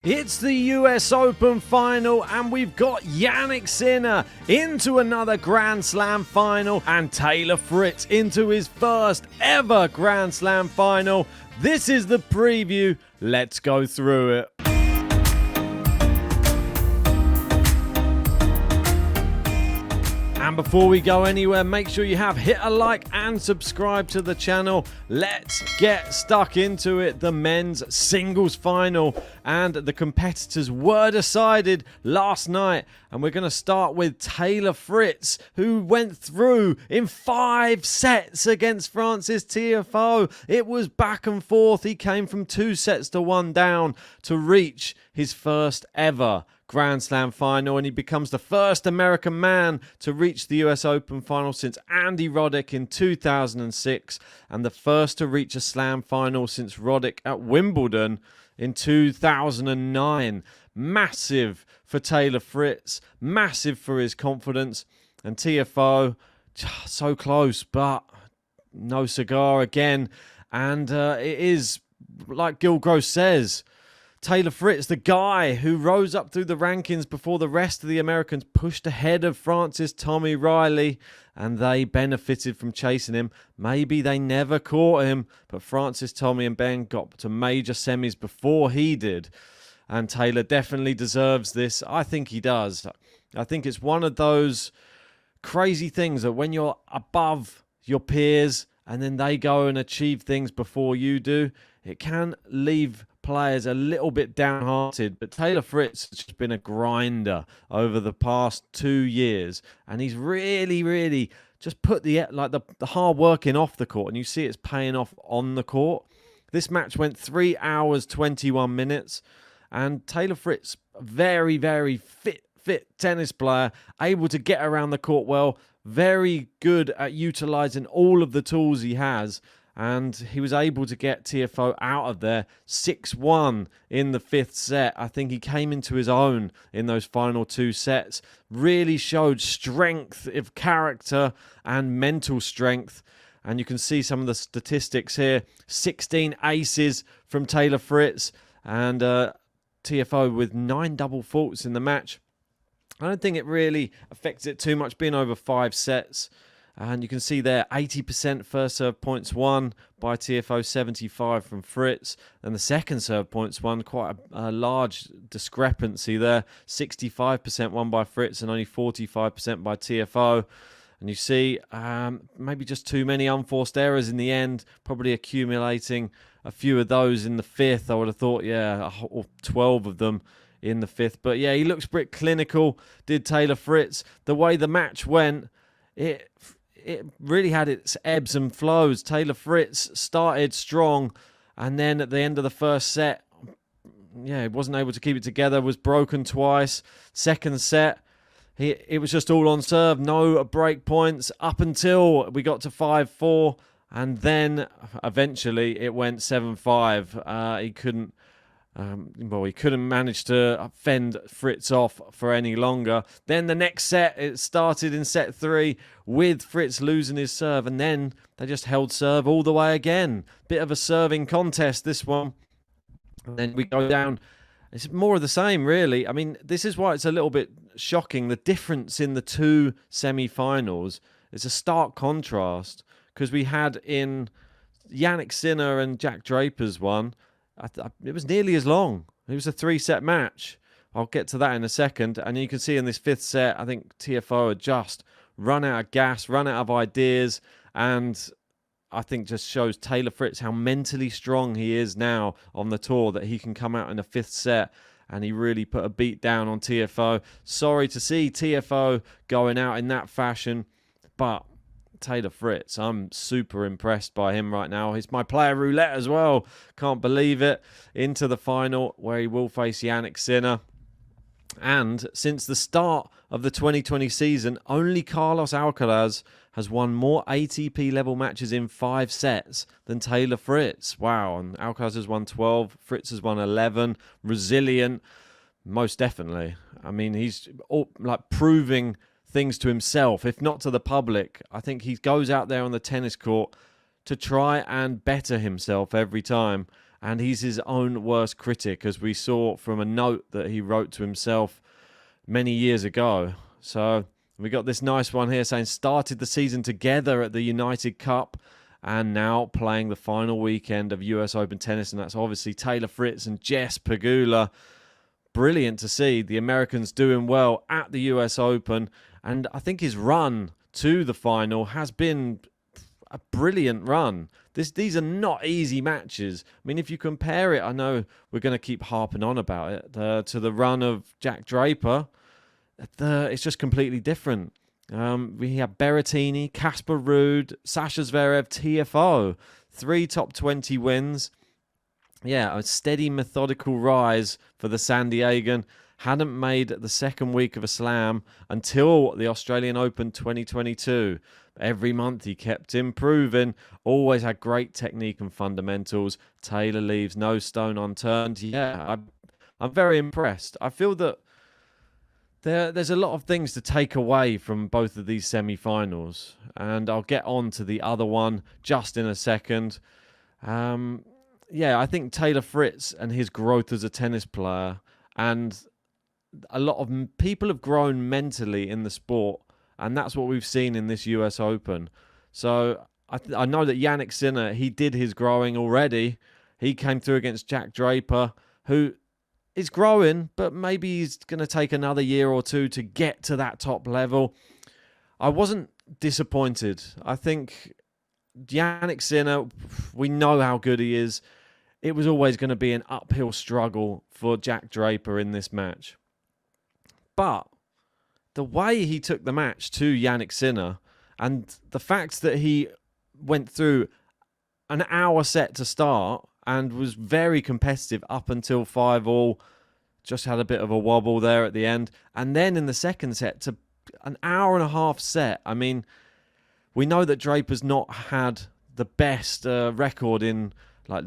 It's the US Open final and we've got Jannik Sinner into another Grand Slam final and Taylor Fritz into his first ever Grand Slam final. This is the preview. Let's go through it. And before we go anywhere, make sure you have hit a like and subscribe to the channel. Let's get stuck into it. The men's singles final and the competitors were decided last night. And we're going to start with Taylor Fritz, who went through in 5 sets against Frances Tiafoe. It was back and forth. He came from 2 sets to 1 down to reach his first ever Grand Slam final, and he becomes the first American man to reach the US Open final since Andy Roddick in 2006, and the first to reach a Slam final since Roddick at Wimbledon in 2009. Massive for Taylor Fritz, massive for his confidence, and Tiafoe, so close, but no cigar again. And it is, like Gil Gross says, Taylor Fritz, the guy who rose up through the rankings before the rest of the Americans pushed ahead of Francis Tommy Riley, and they benefited from chasing him. Maybe they never caught him, but Francis, Tommy and Ben got to major semis before he did. And Taylor definitely deserves this. I think he does. I think it's one of those crazy things that when you're above your peers and then they go and achieve things before you do, it can leave players a little bit downhearted. But Taylor Fritz has just been a grinder over the past 2 years, and he's really just put the hard work in off the court, and you see it's paying off on the court. This match went 3 hours 21 minutes, and Taylor Fritz, very fit tennis player, able to get around the court well, very good at utilizing all of the tools he has. And he was able to get Tiafoe out of there 6-1 in the 5th set. I think he came into his own in those final 2 sets. Really showed strength of character and mental strength. And you can see some of the statistics here. 16 aces from Taylor Fritz. And Tiafoe with 9 double faults in the match. I don't think it really affects it too much, being over 5 sets. And you can see there, 80% first serve points won by Tiafoe, 75 from Fritz. And the second serve points won, quite a large discrepancy there. 65% won by Fritz and only 45% by Tiafoe. And you see maybe just too many unforced errors in the end, probably accumulating a few of those in the 5th. I would have thought, yeah, 12 of them in the 5th. But yeah, he looks pretty clinical, did Taylor Fritz. The way the match went, it really had its ebbs and flows. Taylor Fritz started strong, and then at the end of the first set, he wasn't able to keep it together, was broken twice. Second set, it was just all on serve, no break points up until we got to 5-4, and then eventually it went 7-5. He couldn't manage to fend Fritz off for any longer. Then the next set, it started in set 3 with Fritz losing his serve, and then they just held serve all the way again. Bit of a serving contest, this one. And then we go down. It's more of the same, really. I mean, this is why it's a little bit shocking. The difference in the 2 semi-finals is a stark contrast, because we had in Jannik Sinner and Jack Draper's one, it was nearly as long. It was a 3-set match. I'll get to that in a second. And you can see in this 5th set, I think Tiafoe had just run out of gas, run out of ideas. And I think just shows Taylor Fritz how mentally strong he is now on the tour, that he can come out in a 5th set. And he really put a beat down on Tiafoe. Sorry to see Tiafoe going out in that fashion, but Taylor Fritz, I'm super impressed by him right now. He's my player roulette as well. Can't believe it. Into the final where he will face Jannik Sinner. And since the start of the 2020 season, only Carlos Alcaraz has won more ATP level matches in 5 sets than Taylor Fritz. Wow. And Alcaraz has won 12. Fritz has won 11. Resilient. Most definitely. I mean, he's proving things to himself, if not to the public. I think he goes out there on the tennis court to try and better himself every time. and he's his own worst critic, as we saw from a note that he wrote to himself many years ago. So we got this nice one here saying, started the season together at the United Cup and now playing the final weekend of US Open tennis, and that's obviously Taylor Fritz and Jess Pegula. Brilliant to see the Americans doing well at the US Open, and I think his run to the final has been a brilliant run. These are not easy matches. I mean, if you compare it, I know we're going to keep harping on about it, to the run of Jack Draper, it's just completely different. We have Berrettini, Casper Ruud, Sasha Zverev, TFO. 3 top 20 wins. Yeah, a steady, methodical rise for the San Diegan. Hadn't made the second week of a slam until the Australian Open 2022. Every month he kept improving. Always had great technique and fundamentals. Taylor leaves no stone unturned. Yeah, I'm very impressed. I feel that there's a lot of things to take away from both of these semi-finals, and I'll get on to the other one just in a second. I think Taylor Fritz and his growth as a tennis player, and a lot of people have grown mentally in the sport, and that's what we've seen in this US Open. So I know that Jannik Sinner, he did his growing already. He came through against Jack Draper, who is growing, but maybe he's going to take another year or two to get to that top level. I wasn't disappointed. I think Jannik Sinner, we know how good he is. It was always going to be an uphill struggle for Jack Draper in this match. But the way he took the match to Jannik Sinner, and the fact that he went through an hour set to start and was very competitive up until 5-all, just had a bit of a wobble there at the end. And then in the second set to an hour and a half set. I mean, we know that Draper's not had the best record in like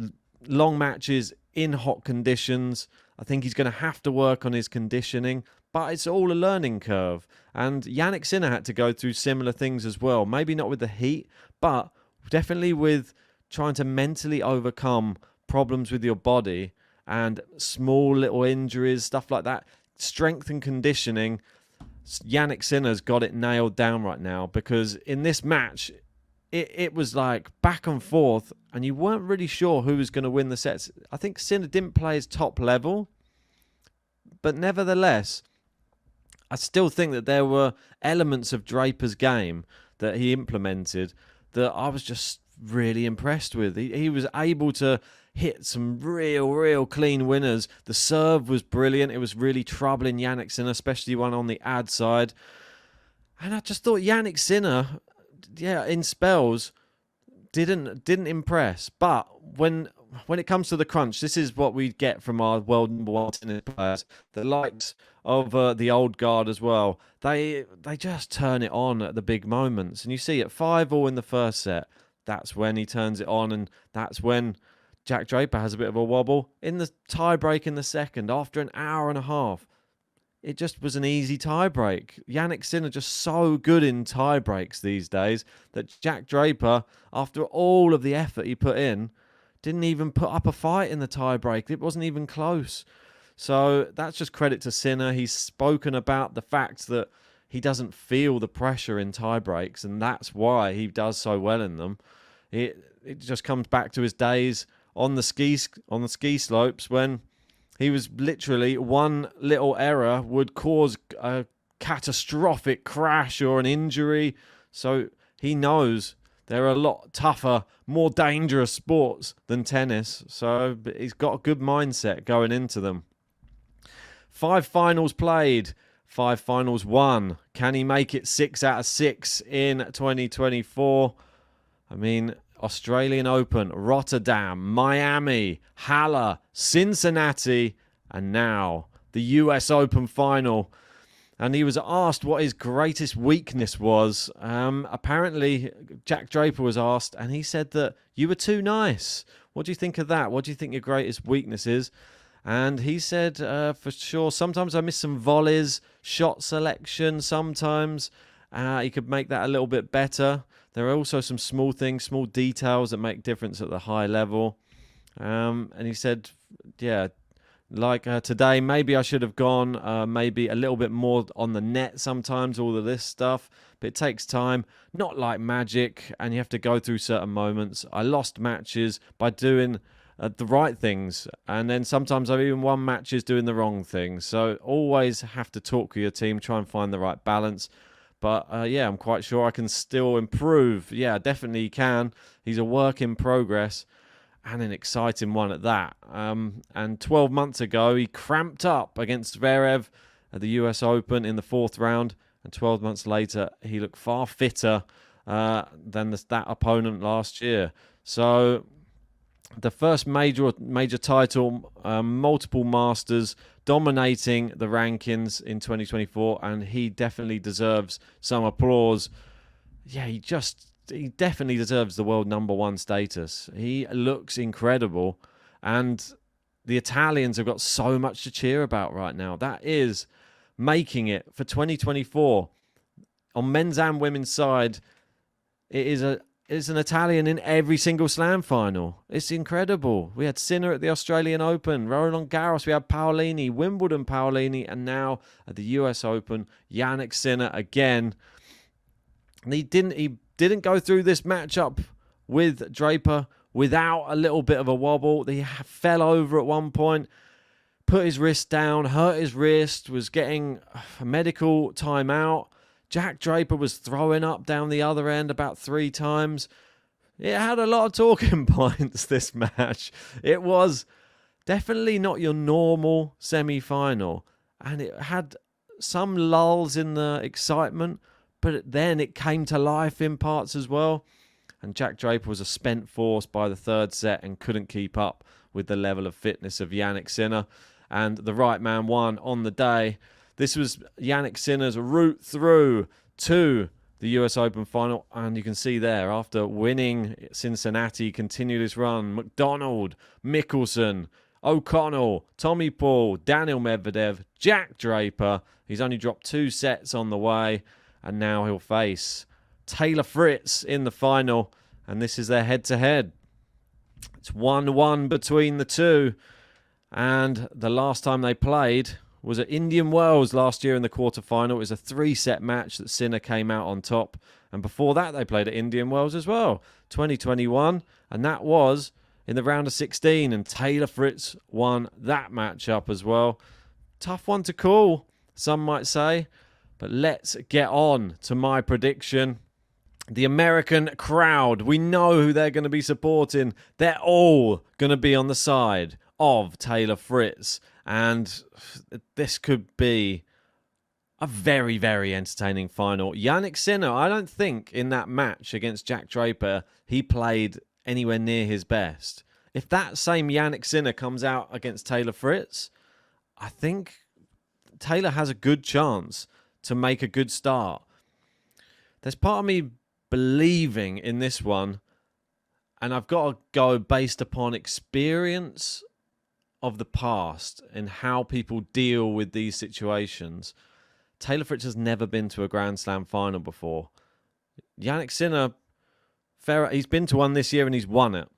long matches in hot conditions. I think he's going to have to work on his conditioning, but it's all a learning curve. And Jannik Sinner had to go through similar things as well. Maybe not with the heat, but definitely with trying to mentally overcome problems with your body and small little injuries, stuff like that. Strength and conditioning, Jannik Sinner's got it nailed down right now, because in this match, it was like back and forth, and you weren't really sure who was going to win the sets. I think Sinner didn't play his top level, but nevertheless, I still think that there were elements of Draper's game that he implemented that I was just really impressed with. He was able to hit some real clean winners. The serve was brilliant. It was really troubling Jannik Sinner, especially one on the ad side. And I just thought Jannik Sinner, in spells, didn't impress. But when it comes to the crunch, this is what we get from our world number one tennis players. The likes of the old guard as well. They just turn it on at the big moments. And you see at 5-all in the first set, that's when he turns it on, and that's when Jack Draper has a bit of a wobble. In the tie-break in the second, after an hour and a half, it just was an easy tie-break. Jannik Sinner just so good in tie-breaks these days that Jack Draper, after all of the effort he put in, didn't even put up a fight in the tie-break. It wasn't even close. So that's just credit to Sinner. He's spoken about the fact that he doesn't feel the pressure in tie-breaks, and that's why he does so well in them. It just comes back to his days on the ski slopes when he was literally one little error would cause a catastrophic crash or an injury. So he knows there are a lot tougher, more dangerous sports than tennis. So he's got a good mindset going into them. 5 finals played, 5 finals won. Can he make it 6 out of 6 in 2024? I mean, Australian Open, Rotterdam, Miami, Halle, Cincinnati, and now the US Open final. And he was asked what his greatest weakness was. Apparently, Jack Draper was asked, and he said that you were too nice. What do you think of that? What do you think your greatest weakness is? And he said, for sure, sometimes I miss some volleys, shot selection sometimes. He could make that a little bit better. There are also some small things, small details that make difference at the high level. And he said, yeah, like today, maybe I should have gone maybe a little bit more on the net sometimes, all of this stuff. But it takes time, not like magic, and you have to go through certain moments. I lost matches by doing the right things, and then sometimes I've even won matches doing the wrong things. So always have to talk with your team, try and find the right balance. But yeah, I'm quite sure I can still improve. Yeah, definitely can. He's a work in progress, and an exciting one at that. And 12 months ago, he cramped up against Zverev at the US Open in the 4th round. And 12 months later, he looked far fitter than that opponent last year. So the first major title, multiple Masters, dominating the rankings in 2024, and he definitely deserves some applause. Yeah, he definitely deserves the world #1 status. He looks incredible, and the Italians have got so much to cheer about right now. That is making it for 2024 on men's and women's side. It's an Italian in every single Slam final. It's incredible. We had Sinner at the Australian Open, Roland Garros, we had Paolini, Wimbledon Paolini, and now at the US Open, Jannik Sinner again. And he didn't go through this matchup with Draper without a little bit of a wobble. He fell over at one point, put his wrist down, hurt his wrist, was getting a medical timeout. Jack Draper was throwing up down the other end about 3 times. It had a lot of talking points, this match. It was definitely not your normal semi-final. And it had some lulls in the excitement, but then it came to life in parts as well. And Jack Draper was a spent force by the 3rd set and couldn't keep up with the level of fitness of Jannik Sinner. And the right man won on the day. This was Jannik Sinner's route through to the US Open final. And you can see there, after winning Cincinnati, continued his run. McDonald, Mickelson, O'Connell, Tommy Paul, Daniel Medvedev, Jack Draper. He's only dropped 2 sets on the way. And now he'll face Taylor Fritz in the final. And this is their head-to-head. It's 1-1 between the two. And the last time they played was at Indian Wells last year in the quarterfinal. It was a 3-set match that Sinner came out on top. And before that, they played at Indian Wells as well, 2021. And that was in the round of 16. And Taylor Fritz won that matchup as well. Tough one to call, some might say. But let's get on to my prediction. The American crowd, we know who they're going to be supporting. They're all going to be on the side of Taylor Fritz. And this could be a very, very entertaining final. Jannik Sinner, I don't think in that match against Jack Draper, he played anywhere near his best. If that same Jannik Sinner comes out against Taylor Fritz, I think Taylor has a good chance to make a good start. There's part of me believing in this one, and I've got to go based upon experience of the past and how people deal with these situations. Taylor Fritz has never been to a Grand Slam final before. Jannik Sinner, he's been to one this year and he's won it.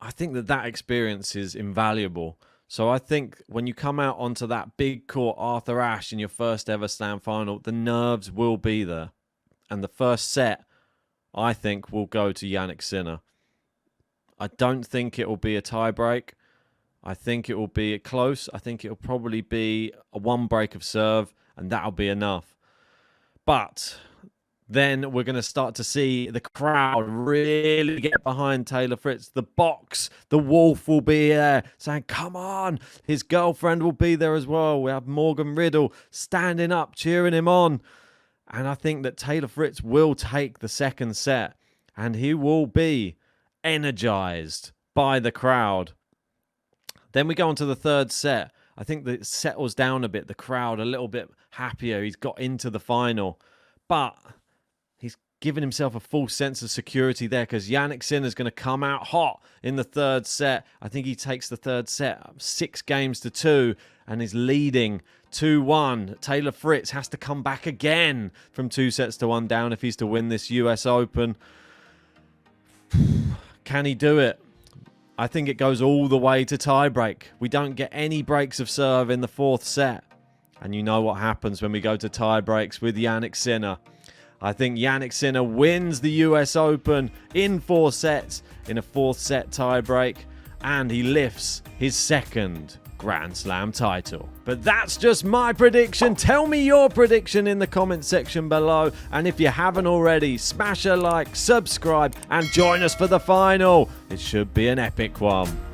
I think that experience is invaluable. So I think when you come out onto that big court, Arthur Ashe, in your first ever Slam final, the nerves will be there. And the first set, I think, will go to Jannik Sinner. I don't think it will be a tiebreak. I think it will be close. I think it will probably be a 1 break of serve, and that'll be enough. But then we're going to start to see the crowd really get behind Taylor Fritz. The box, the Wolf will be there saying, come on. His girlfriend will be there as well. We have Morgan Riddle standing up, cheering him on. And I think that Taylor Fritz will take the second set, and he will be energized by the crowd. Then we go on to the third set. I think that it settles down a bit. The crowd a little bit happier. He's got into the final. But he's given himself a false sense of security there, because Jannik Sinner is going to come out hot in the third set. I think he takes the third set 6-2 and is leading 2-1. Taylor Fritz has to come back again from 2-1 down if he's to win this US Open. Can he do it? I think it goes all the way to tiebreak. We don't get any breaks of serve in the fourth set. And you know what happens when we go to tiebreaks with Jannik Sinner. I think Jannik Sinner wins the US Open in 4 sets in a fourth set tiebreak. And he lifts his second Grand Slam title. But that's just my prediction. Tell me your prediction in the comment section below. And if you haven't already, smash a like, subscribe, and join us for the final. It should be an epic one.